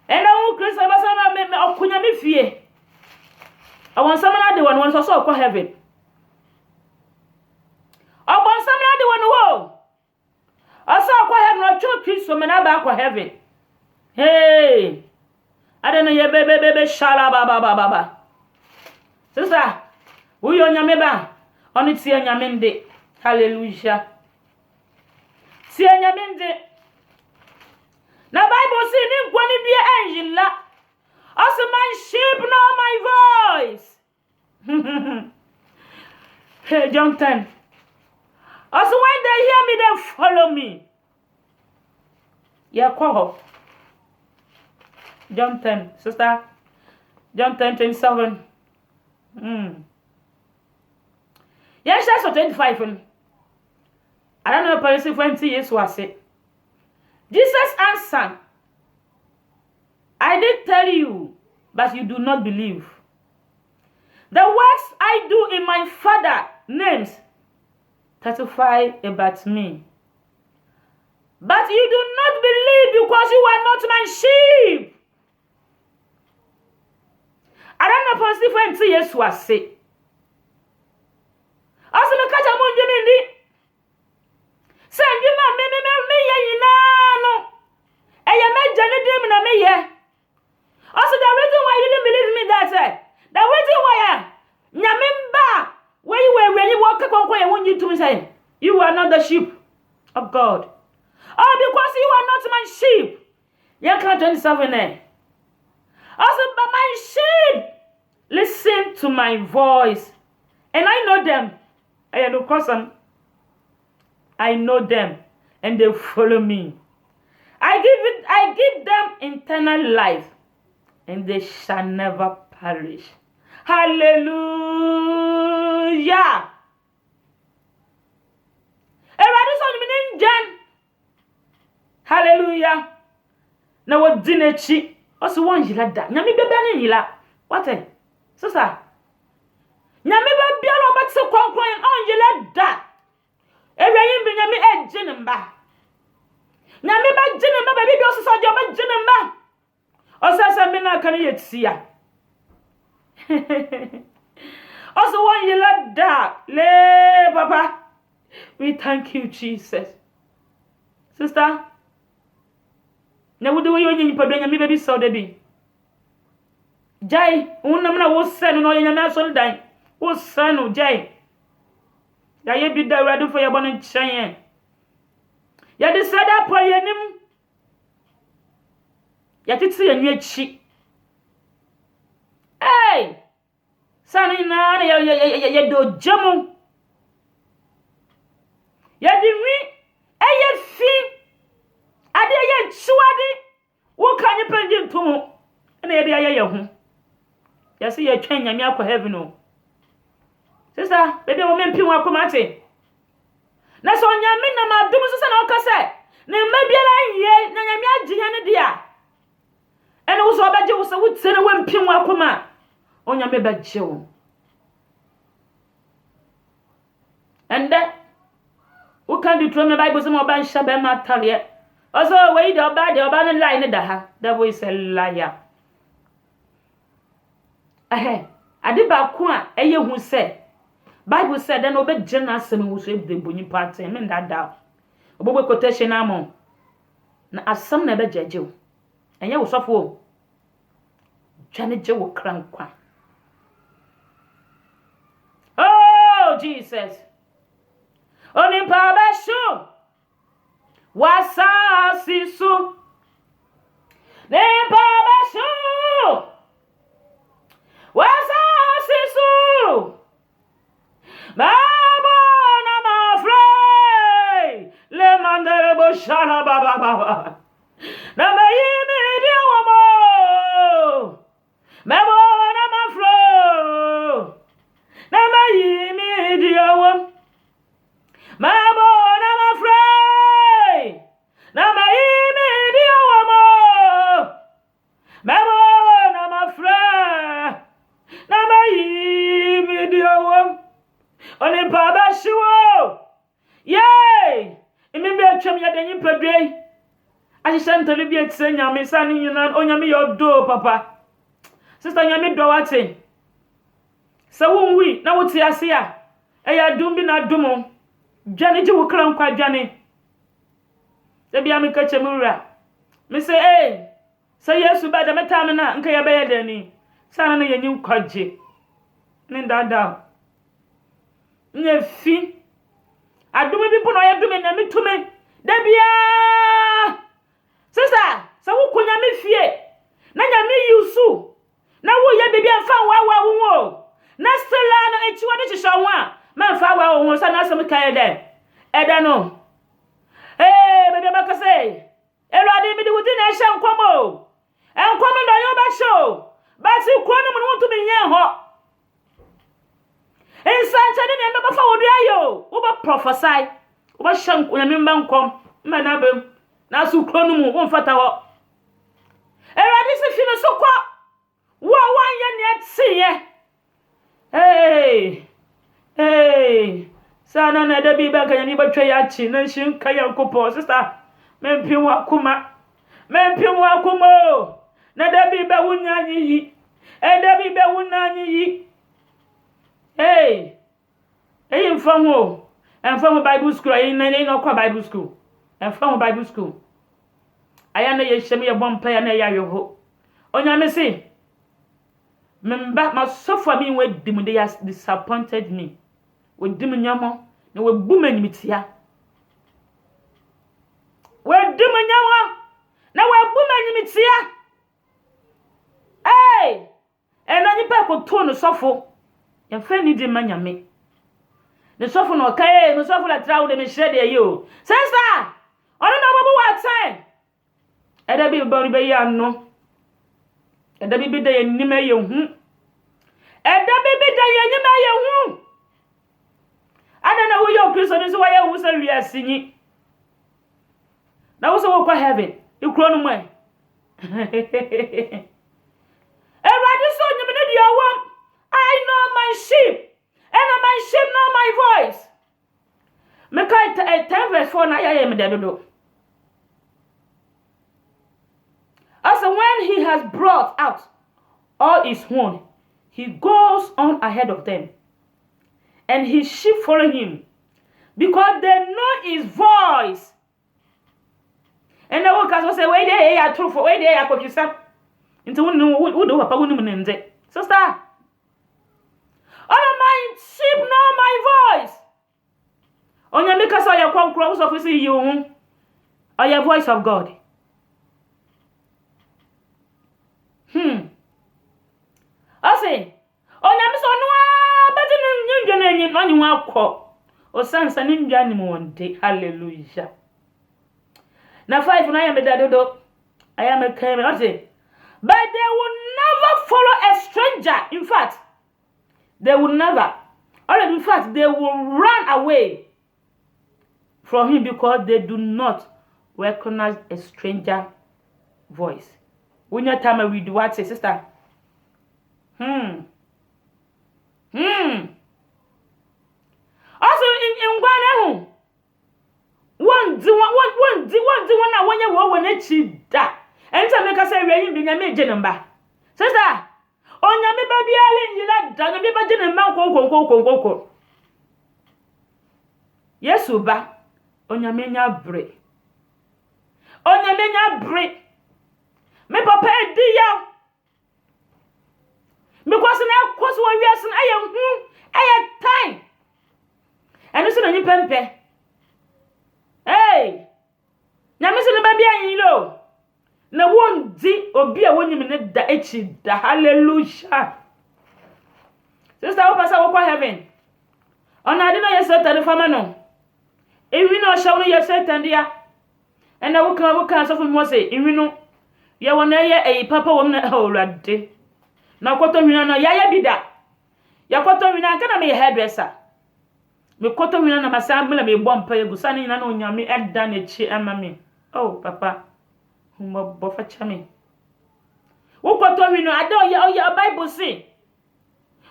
And I Chris me okunya me fie. I want someone at the one so call heaven. I want someone at the one wo. I saw call heaven or church Chris so me na ba call heaven. Hey. I don't know ye baby shala baba. Sister, who you nyame ba? Oni tie nyame nde. Hallelujah. Tie nyame nde. Na Bible say ni kwani bia enjila. Also my sheep know my voice. Hey, John 10. Also when they hear me, they follow me. Yeah, call. John 10, sister. John 10:27. Yes, that's 25. I don't know if Paris 20 years was it. Jesus answered, I did tell you, but you do not believe. The works I do in my Father's name testify about me. But you do not believe because you are not my sheep. I don't know if Paris 20 years was it. Also, the catch a moon, send you me no. And you made Johnny dream in a me. Also, the reason why you didn't believe me that the reason why Nyamimba, where you were when you walk up I want you to say you are not the sheep of God. Oh, because you are not my sheep. You can't 27 there. Also, but my sheep listen to my voice, and I know them. I know them, and they follow me. I give them eternal life, and they shall never perish. Hallelujah. Hallelujah. Now what dinner chi? Also one yila da. Nyami bebe ni yila. What eh? Sister. Nyami bebe bialo bat se kwankwan on yila da. Ewe yimbi nyami jinimba. Nyami ba jinimba baby bi oso so ba jinimba. Osa me na kan yetsia. Also one yila da. Le papa. We thank you, Jesus. Sister. Na wudu yo nyi pa do nyami baby so de bi. Jai, unam na wo senu no nyami aso dan. Wo senu jai. Ya ye bi da wradu for your bon nchen. Ya de sada po yenim. Ya titi yenwe chi. Hey! Sani na ya do jamu. Ya di wi eye fi. Ade ye chuade. Wo kan ye penjin tumu. Na ye de aye ye hu. Ya se ye twen nyame akọ heaven o. Sister, baby wo mempi wo akomate. Na so nyame na madum so se na okase. Na mabiara ye na nyame agye ne dia. Ene wo so obaje wo se wo tse na wempi wo akoma. Onyame bagye wo. And that who can do me Bible some ban shabe matalie. Also we the oba line da ha. That boy is a liar. Ade ba ko a eye hu se. Bible said then obe gena asem wo so de bonyi pattern me that da. Obo quotation amon. Na asem na be jeje. Enye wo sofo o. Twane je wo krankwa. Oh Jesus. Onimpa basho wasasisu nimpa basho wasasisu baba na mafrey le mandere bo shala baba na mayimi diawamo mebo na mafro na mayimi diawamo Mabo na mafrey na maimi diawamo Mabo na mafrey na maimi diawamo Onimpa bashiwo Yay! Imimbe atwam ya danyi padrei. Ahyehyɛ mentally be at saying yami sani yina onyami your do papa sister nyami do wate sa wonwi na wote ase a eya dum bi na dum dwane ji wo kran kwa dwane da bia me ka chemura me say say Yesu ba da metam na nka ya beye dani sana na yanyin kwaje ni dada nye fi adum bi po no ya dum na mitume da bia sister sa wo kunya me fie na nya me yusu na wo ye bibia fa wa wo na stella na echiwa de hihwa wa ma fa wa wo sa na asem kan de eda no bibia ba ka say Elwadi mi di wuti na ehye nkomo enkomo ndo yo ba show ba ti krono mu no to me yen ho ensanche de ne ba fa wodu ayo wo ba prophesy wo ba hye nyame mba nkom ma na bam na su krono mu wo mfata ho Elwadi se fi no so kwa wo wan ye ne tie sana na da bi ba kan ni ba twa ya chi na shin kan yankopo sister mempim wakuma na da bi ba wunyanyi yi da bi ba wunanyi yi mfamu Bible school ayi na no kwa Bible school mfamu Bible school aya na ye hyem ye bompa ya na ya yeho onyame se memba masofa mi we dim they has disappointed me we dim nyamo na we bu manimitia we dim nyamo na we bu manimitia ena nipa ko to no sofo ye fa ni di manyame ne sofo no kai no sofo la trawo de me hire de yo sister ono na bobo watan eda bi ba ri be ya no eda bi de ye nime ye hu eda bi de ye nime ye hu ana na wo yo Kristo ni so wa ye hu se wi asinyi na wo so wo kwa heaven ikro no mo Everybody so you need your one. I know my sheep, and my sheep know my voice. Make 10 verse 4 na ya me do. As when he has brought out all his own, he goes on ahead of them, and his sheep follow him, because they know his voice. And the workers say, "Wait there, ya true for wait there, ya kokisa." Into who do papa wonu munenze. Sister, all of my sheep know my voice. Onya make us your conclusions of you or your voice of God. I say, onya me so no but nyindwe na nyi akọ. O sansa ninja ni mo wonde. Hallelujah. Na 5 na ya me dadodo. I am a came. I say, but they will never follow a stranger. In fact, they will never. Or in fact, they will run away from him because they do not recognize a stranger voice. When you tell me we do what say, sister? Also in Ghana, one na when you want when you da. Enta make us say we him bi nyame je namba. Sister, onyame ba bia le nyila da nyame ba je namba ko. Yesu ba onyame nya bre. Me papa di ya. Because na koso wa wiase na aye time. Eno so na nyi pempe. Nyame so na ba bia yin lo. Na won di obi a wonyim ne da echi da. Hallelujah. Sister, wo pasa wo kwa heaven. Ona ade na Satan fama no. Ewi na shawo no Satan dia. Ena wo kan so fun mo say ewi no ye wona ye papa wo na awurade. Na kwoto hwina no ya bida. Ya kwoto hwina kana me hairdresser. Me kwoto hwina na masam na me bompa ye gusa na na onyame edda na chi ama me. Oh papa. Humba bofa chame. Wo kwoto hwino ade o Bible say.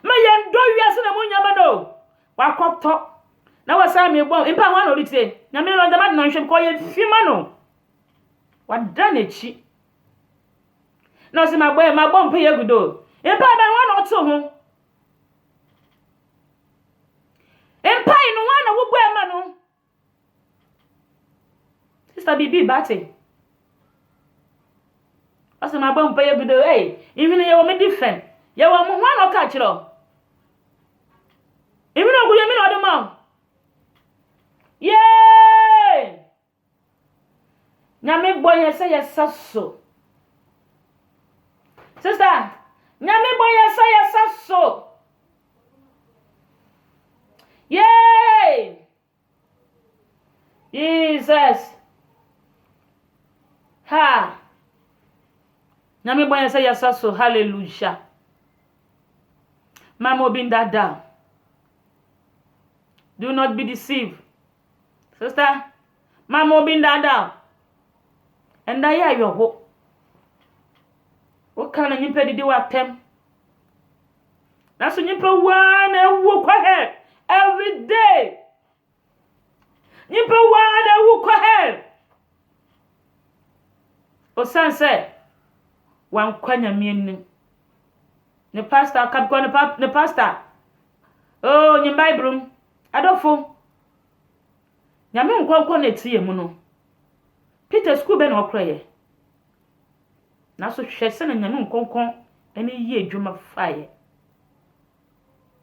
Me ye ndo wiase na munyama no. Wa kwoto. Na wasa me bom impa wan orite. Na me no da mad na hwem ko ye fima no. wadane chi na se magbo mpa ye gudo empa ba wan oto ho empa ino wan na wo bo ema no sister bibi bate ase magbo mpa ye gudo even ye wo me different ye wo mo wan o ka kiro even ogu ye me no do ma yeah nyame boye se ye saso sister nyame boye se ye saso yeah Jesus ha nyame boye se ye saso hallelujah mama obindada do not be deceived sister mama obindada and I hear your hope. What kind of nyimpa didi watem? Na so nyimpa wan ewu kwa hell every day. Nyimpa wan ewu kwa hell. O sanse wan kwanya mienu. Ne pastor kapko ne pastor. Oh, nyi Bible adofo. Nyame nkwankwa na tie mu no. Peter school be na okroye. Na so hwese na nyame nkonkon ene yi adwuma faye.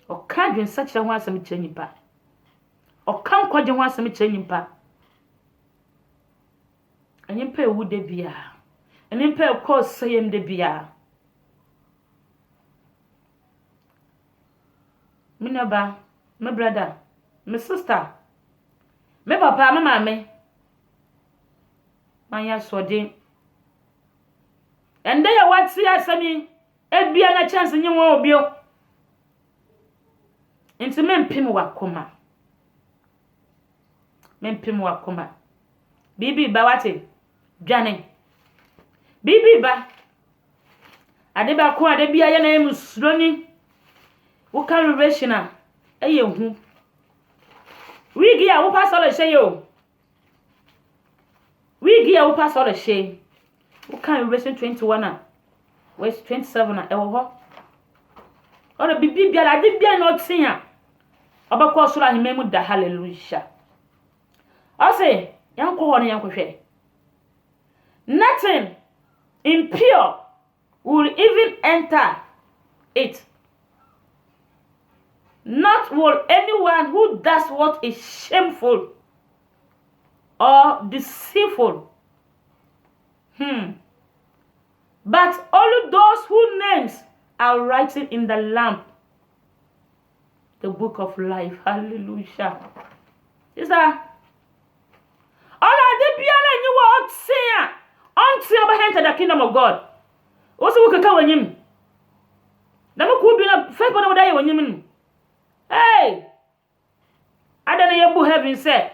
Oka dwen sakira ho asem kire nyipa. Oka nkwaje ho asem kire nyipa. Anyimpa ewu de bia. Anyimpa ekọ sayem de bia. Minaba, my brother, my sister, my papa, my mama. Manya sodi. And they are what see asami ebia na chance nyi won obio. Enti mempim wakoma. Mempim wakoma. Bibi ba wate dwane. Bibi ba. Ade ba ko ade bia ye na emusroni. Wo calibration a eye hu. Wigi a wo pastor le she yo. Wigi a wo pastor le she. Wo calibration 21 a west 27 a ewo ho. Ora bibi bia la de bia no tin a obakọ soro ahememu da hallelujah. I say yanko ho ne yanko hwe. Nothing impure will even enter it. Not will anyone who does what is shameful or deceitful. But only those whose names are written in the Lamb, the book of life. Hallelujah. Is that all the piano you were saying until I enter the kingdom of God? Also, we can come with him. Now, we could be a faith for the day when you. Hey, I don't know your heaven said.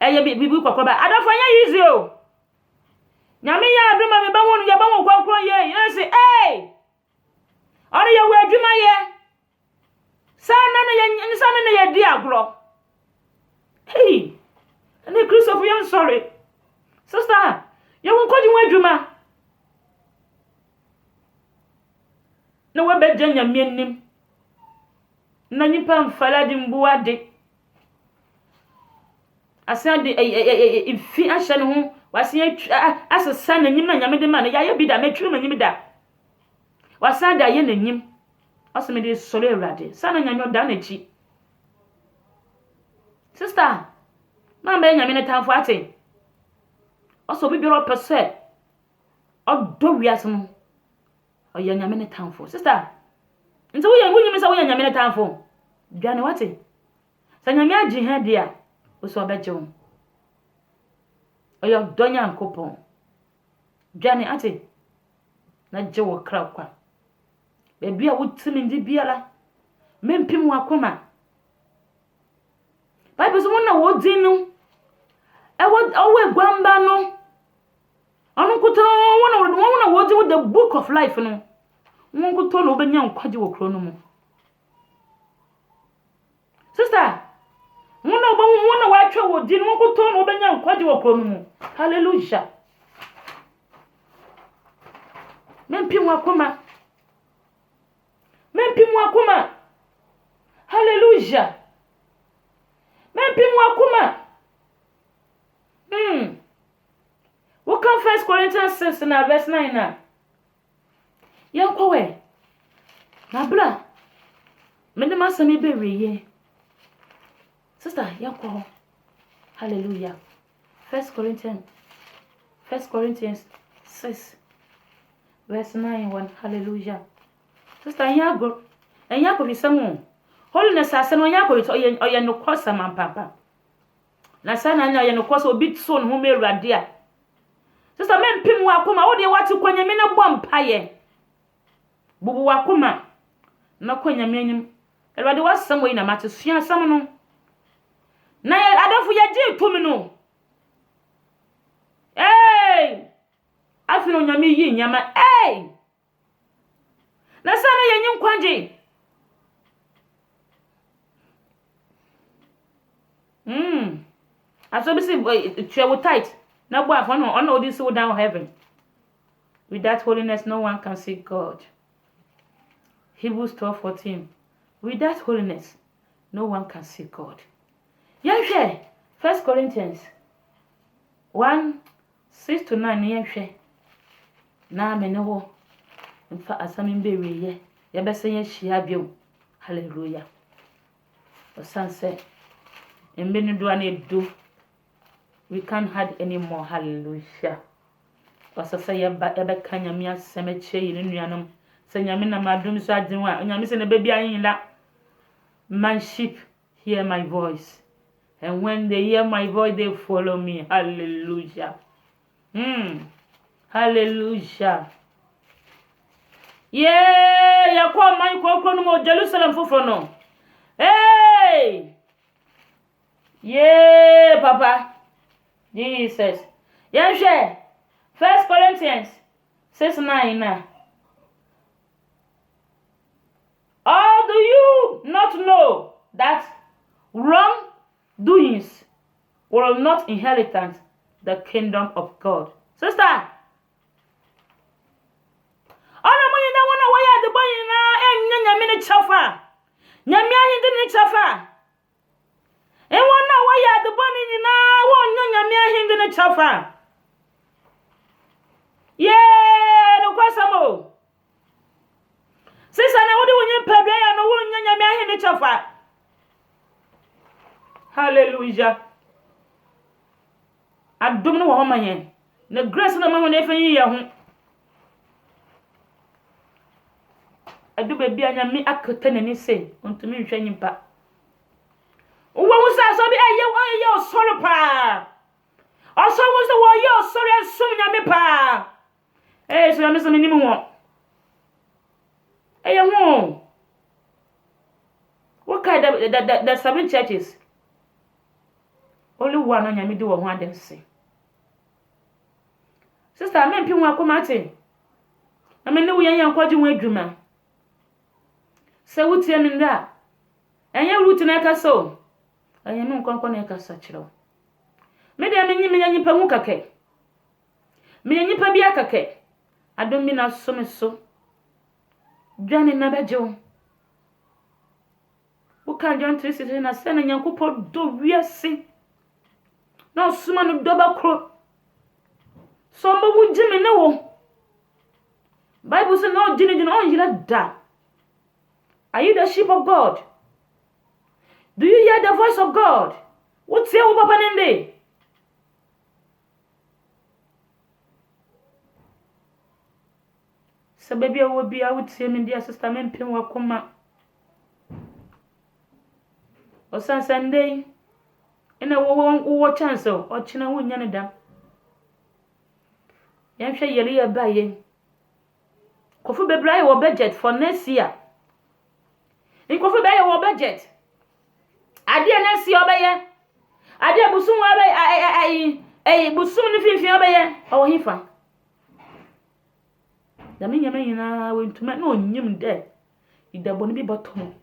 Hey, you be book of I don't find you easy. Nyame ya aduma me ba wonu ya ba won kwankro ye. You say, hey, are you we aduma ye? Sana na ye di agro. Hey, and Christopher, I'm sorry. Sister, you won't call you aduma. No we be janya mienim. Na nipa mfala di mbuade. Asan de ifi ahye ne ho wase asesa nanyim na nyame de ma no ya bi da metru manyim da. Wasan da ye nanyim. Asome de solo ewrade. Sana nyanyo da na chi. Sister, na be nyame ne tanfo ate. Oso bi biro pese. Odo wiase no. Oya nyame ne tanfo. Sister, nti wo ye ngunyim se wo ye nyame ne tanfo. Dwane wate. Sa nyame agi he dia. Oso obeje wo. Oya donya nkopon. Dwane ate. Na je wo kra kwa. Bebi a wutimi ndi biala. Mempim wakoma. Bible so wona wodin no. Owe gwamba no. Onu kuto wona wodin with the book of life no. Won kuto no obenya nkwaje wo kro no mu. Sister, wona watwa wodin won kuto no obenya nkwaje wo kro no mu. Hallelujah. Mempim wakoma. Mempim wakoma. Hallelujah. Mempim wakoma. We come 1 Corinthians 6 na verse 9 na. Yankowe. Na bra. Mende masami be weye. Sister, yanko. Hallelujah. 1 Corinthians 6 verse 9 1. Hallelujah. Sister, yanko. And yanko bi samu. Holiness asano yanko oye no kwasa mampapa. Na sana anya oye no kwasa obi so no me awurade a. Sister, mempim wakoma wo de wati kwanya me na bɔ mpaye. Bubu wakoma na kwanya me anim. Awurade wasam wo na mate sua asam no. Na adafo ye gi tumi no. Afino nyame yi nyama. Na sana ye nyim kwanje. Aso bi si travel tight. Na bo afọ no ono odi so down heaven. Without holiness no one can see God. Hebrews 12:14. Without holiness no one can see God. Yanhwe 1 Corinthians 1:6-9 yanhwe. Na me ne wo mfa asamin be weye. Ya bese ye hia biom. Hallelujah. Osanse embeni do na edu. We can't hide anymore. Hallelujah. Wasasa ebe kanyami aseme cheyi ne nuanom. Se nyame na madum so adin wa. Nyame se ne baby ayinla. My sheep hear my voice. And when they hear my voice, they follow me. Hallelujah. Hallelujah. Yeah, ya kwa man kwa no mo Jerusalem foforo no. Hey! Yeah, Papa. Jesus. Yanhwe 1 Corinthians 6:9 na. Or do you not know that wrong doings will not inherit the kingdom of God? Sister. Ona mo yina wona waya de boy na enya nyame ne chafa. Nyame ahinde ne chafa. Wona waya de boy ni na wonnya nyame ahinde ne chafa. No kwasamo. Sister na wodi wonye pabia ya no wonnya nyame ahinde chafa. Hallelujah. Adum no wo homanye. Na grace na mama na efanyi ya ho. Adu baby anyame akota nani se ontumi nhwa nyimpa. Uwe musa so bi aye osoro pa. Oso musa wo ye osoro ensum nyame pa. So nyame so minimu ho. Ho. What kind of the 7 churches? Only one on nyame do wo ho adense. Sister, men pi ho akomate. Na me ne wo yan yankwaje ho adwuma. Se wutie mi nda. Enye route na ka so. Enye me nkonkon na ka sa kire wo. Me de me nyi nyipa hu kake. Me nyipa bi akake. Adom bi na so me so. Dwane na bejo. Wo kan John 3:16 na se na nyankopo do wiase. Na osuma no do bakro. So mbo wu jimi ne wo. Bible say no jini on yira da. Are you the sheep of God? Do you hear the voice of God? What's your papa nende? So baby I will be out to me dear sister men pin wakoma. O san Sunday ina wo chance o china wo nya ne dam. Yan hwe yele ya baye. Kofu bebrai wo budget for next year. Kofu baye wo budget. Ade next year obeye. Ade busum wo baye busum ni finfin obeye. O hifa. Da me nyama nyina we ntuma na onyim de. Idabo ni bi botom.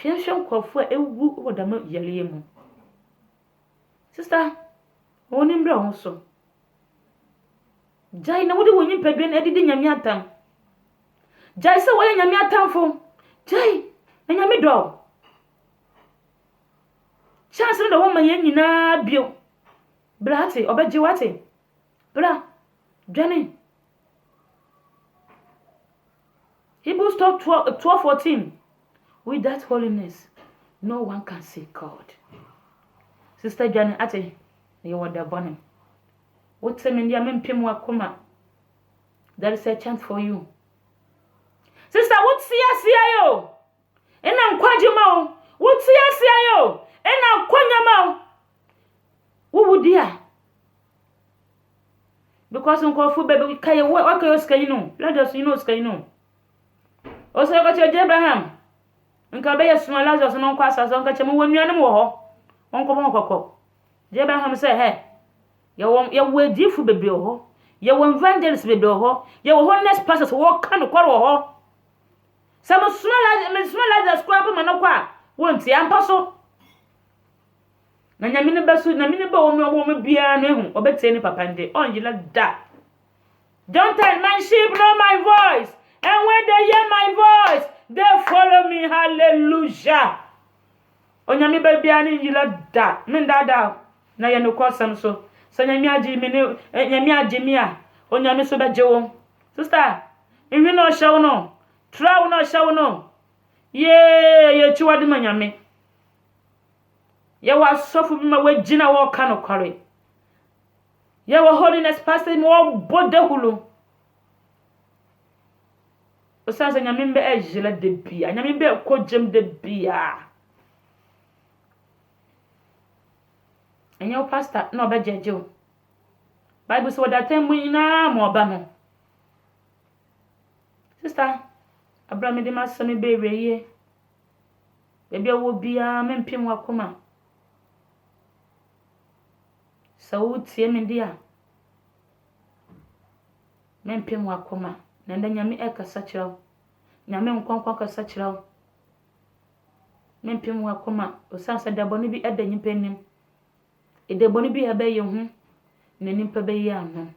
Hwehwe kofu ewu wo da ma yele mu. Sister, woni mbra ho so. Jai na wodi wonyi pedwen edidi nyame atam. Jai se woye nyame atamfo. Jai na nyame do. Chance no wo ma ye nyina bio. Brate obeji wate. Bra dwane. Hebrews 12:14. With that holiness, no one can see God. Sister Jane ate you want the bonnet. What's a media mempim wakuma? There is a chance for you. Sister, what's CSIO? And I'm quadjumao. What's CSIO? And I'm quanyamao. Who would dear? Because on call for baby, can what can you say? Let us know, Skino. Also, I got your Abraham. And Cabaya small as no quas as Uncle Chamu when you're no more. Uncle Monco. Abraham say, hey, you will deal for baby. You will evangelist baby. You will honest pastors walk kind of quarrel. Some small as a scrap of Manoqua. Won't see, I'm puzzle. Namina Basu, Namina woman be a name, or better any papande, on you like that. Don't tell my sheep know my voice, and when they hear my voice, they follow me. Hallelujah. On Yami baby, I need you like that. Mendada, na ya no cross so. Sanyamia Jimmy, Yamia Jimia, on Yami Soba Joe. Sister, if you know, show no, try no, show no. Ye chuadi manyame. Ye was so for me way Gina walk kind of curry. Ye were holiness pastor more bode hulu. Osanse nyamimbe ejele de bia, nyamimbe ko jem de bia. Enyo pastor no be jeje. Bible say that time we na mo ba no. Sister, Abraham de masami be reye. Baby wo bia mempim wakoma. Sawu tie me dia. Mempim wakoma. Na nda nyame ekasa kyerɛw. Nyame nkonkon kasa kyerɛw. Mempim wakoma. Osanse da bɔne bi eda nyimpa nim. Ede bɔne bi ebe ye hu. Na nyimpa be ye ano.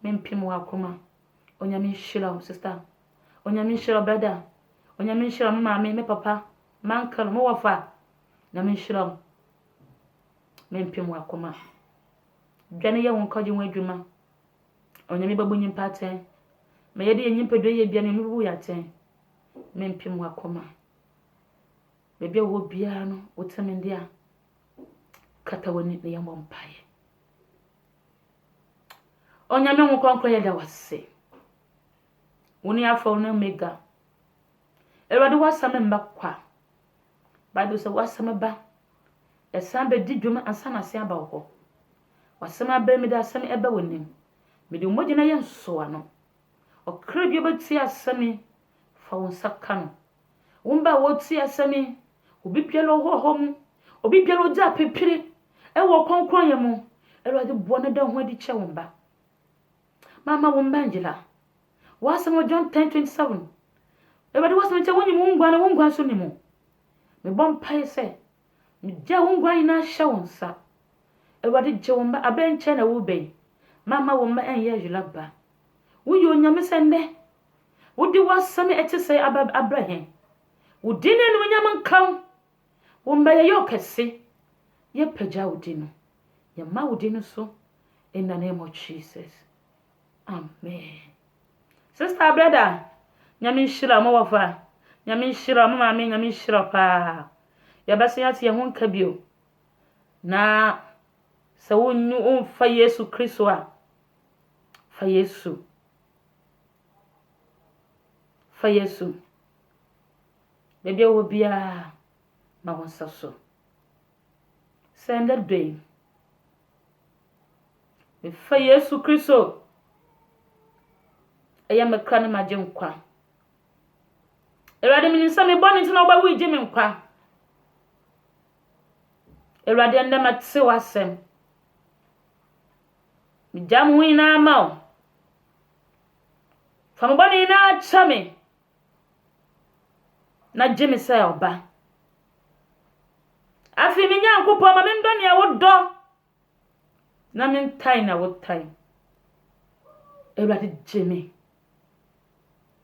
Mempim wakoma. Onyame hyiraw sister. Onyame hyiraw brother. Onyame hyiraw mama me papa. Mankal mo wafa. Nyame hyiraw. Mempim wakoma. Dwane ye won kwaje won adwuma. Onyame babu nyimpa aten. Me yede nyimpa do ye bia me bu ya ten. Mempim wakoma. Bebe wo bia no wotame ndia. Kata woni ne yambo mpaye. Onyame won kwankwa ye da wase. Woni afa na mega. Erode wasame mba kwa. Bible say wasame ba. Esambe di dwuma ansana se aba wo. Wasama ba mi da asame ebe wonim. Me de moji na ye nso ano. Okra bi obeti asame fa won saka no. Womba woti asame obi pielo hohom obi pielo ja pepire e wo konkron ye mu Erode bo na da ho adi che womba. Mama womba Angela. Wasama John 10:27. Erode wasama che woni mu ngwan so ni mu. Me bom pai se me ja ngwan na hye wonsa. Erode je womba abenche na wo bei. Mama womba enye julaba. Wo yo nyame sende. Wo di wasame etise Abraham. Wo di ne no nyame nkan. Womba ye yo kese. Ye pagya wo di no. Ye ma wo di no so in the name of Jesus. Amen. Sister brother, nyame shira mo wafa. Nyame shira mo mama nyame shira pa. Ya basi ati ye ho nka bio. Na sa wonu umfa Yesu Kristo a fa Yesu bebe wo bia ma wonsa so senda dwe me fa Yesu Kristo eya mekra na maje nkwa Erade mi nsa me boni ntina oba wi je me nkwa Erade nda matse wasem mi jam wi na ma fa mboni na chame na jemi say oba afi mi nyankopo ma me ndone e wodo na me ntai na wotai Ewurade jeme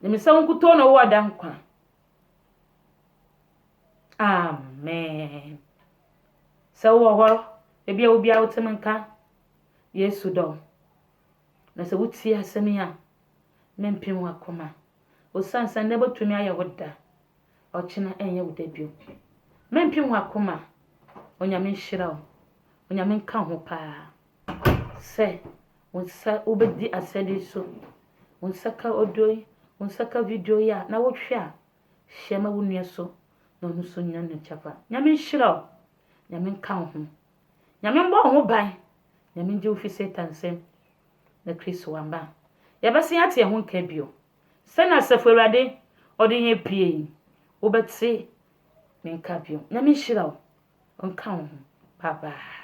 me sa wonkuto no wo adankwa amen sa wo ho ebia obi a wotemenka Yesu do na se wuti asemi a mempim wakoma osansan ne botumi aye woda ochina enye woda bio mempim wakoma onyame nhira onyame nka ho pa se wonsa obedi asedi so wonsaka odoi wonsaka video ya na wohwe a hyema wonua so na onu so nya ne chapa nyame nhira nyame nka ho nyame mbo ho ban nyame nje ofi Satan sem na Kristo wamba yabasi ate ho nka bio se na sefo Awurade odi he pie wobetse me nka bio nyame nhira nka ho bye bye